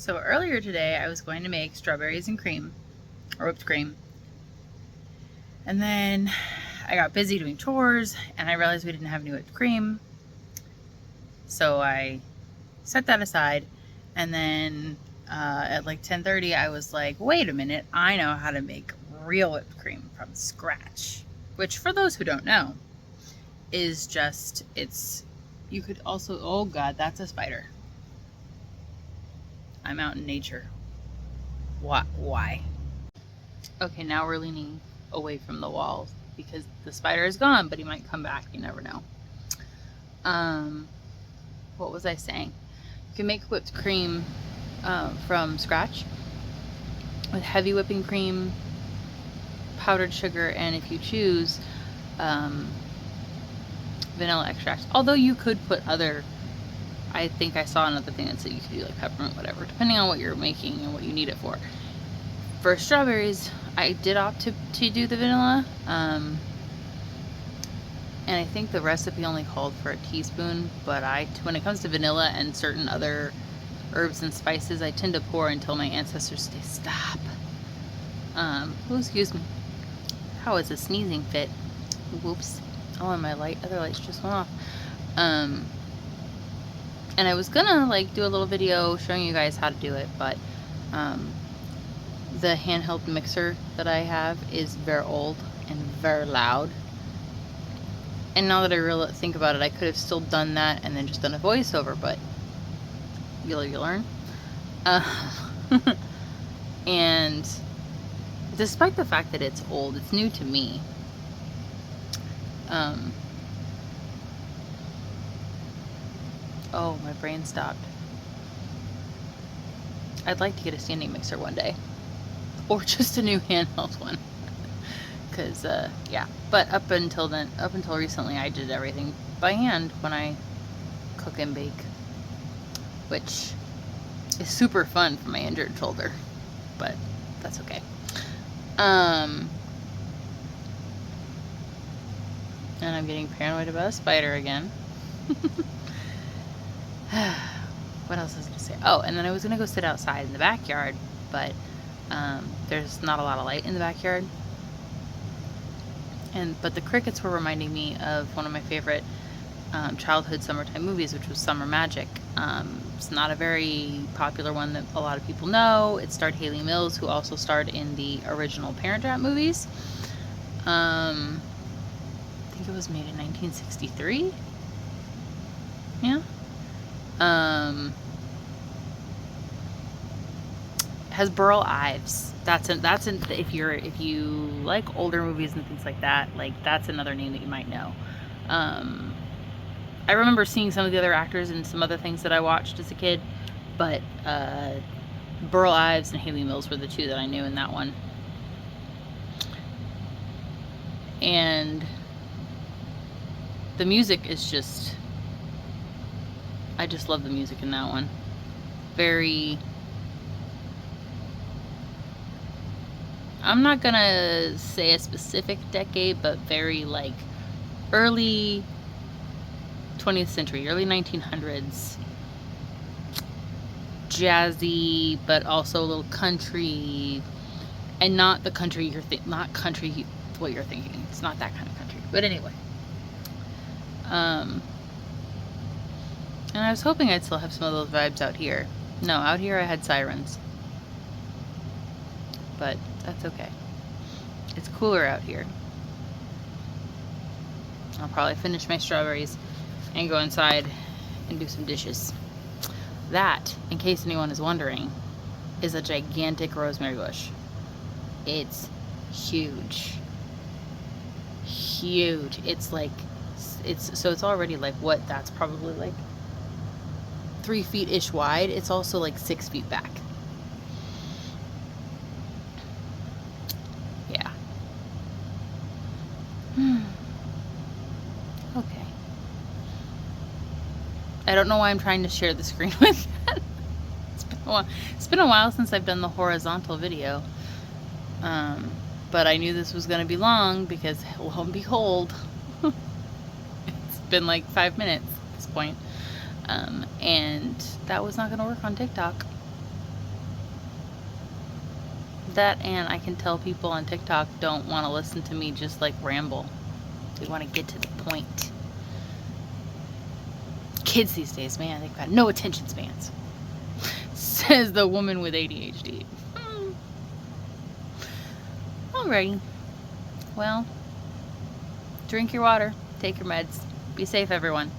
So earlier today I was going to make strawberries and cream, or whipped cream. And then I got busy doing chores and I realized we didn't have any whipped cream. So I set that aside, and then at like 10:30 I was like, wait a minute, I know how to make real whipped cream from scratch. Which, for those who don't know, is just, you could also, oh God, that's a spider. I'm out in nature. Why? Okay, now we're leaning away from the walls because the spider is gone, but he might come back. You never know. What was I saying? You can make whipped cream from scratch with heavy whipping cream, powdered sugar, and if you choose, vanilla extract. Although you could put other, I think I saw another thing that said you could do like peppermint, whatever, depending on what you're making and what you need it for. For strawberries, I did opt to do the vanilla, and I think the recipe only called for a teaspoon, but when it comes to vanilla and certain other herbs and spices, I tend to pour until my ancestors say stop. Oh, excuse me. How is a sneezing fit? Whoops. Oh, and my other lights just went off. And I was gonna like do a little video showing you guys how to do it, but the handheld mixer that I have is very old and very loud. And now that I really think about it, I could have still done that and then just done a voiceover, but you live, you learn. And despite the fact that it's old, it's new to me. Oh, my brain stopped. I'd like to get a standing mixer one day, or just a new handheld one. Because, yeah. But up until recently, I did everything by hand when I cook and bake, which is super fun for my injured shoulder, but that's okay. And I'm getting paranoid about a spider again. What else was I going to say? Oh, and then I was going to go sit outside in the backyard, but there's not a lot of light in the backyard. But the crickets were reminding me of one of my favorite childhood summertime movies, which was Summer Magic. It's not a very popular one that a lot of people know. It starred Haley Mills, who also starred in the original Parent Trap movies. I think it was made in 1963. Yeah. Has Burl Ives. If you like older movies and things like that, like that's another name that you might know. I remember seeing some of the other actors in some other things that I watched as a kid, but Burl Ives and Haley Mills were the two that I knew in that one. And the music is just, I just love the music in that one. Very, I'm not gonna say a specific decade, but very like early 20th century, early 1900s, jazzy, but also a little country, and not the country what you're thinking. It's not that kind of country, but anyway. And I was hoping I'd still have some of those vibes out here. No, out here I had sirens, but that's okay. It's cooler out here. I'll probably finish my strawberries and go inside and do some dishes. That, in case anyone is wondering, is a gigantic rosemary bush. It's huge. Huge. It's already like what? That's probably like 3 feet-ish wide. It's also like 6 feet back. Yeah. Okay. I don't know why I'm trying to share the screen with that. It's been a while since I've done the horizontal video. But I knew this was going to be long because, lo and behold, it's been like 5 minutes at this point. And that was not going to work on TikTok. That, and I can tell people on TikTok don't want to listen to me just like ramble. They want to get to the point. Kids these days, man, they've got no attention spans. Says the woman with ADHD. Alrighty. Well, drink your water, take your meds. Be safe, everyone.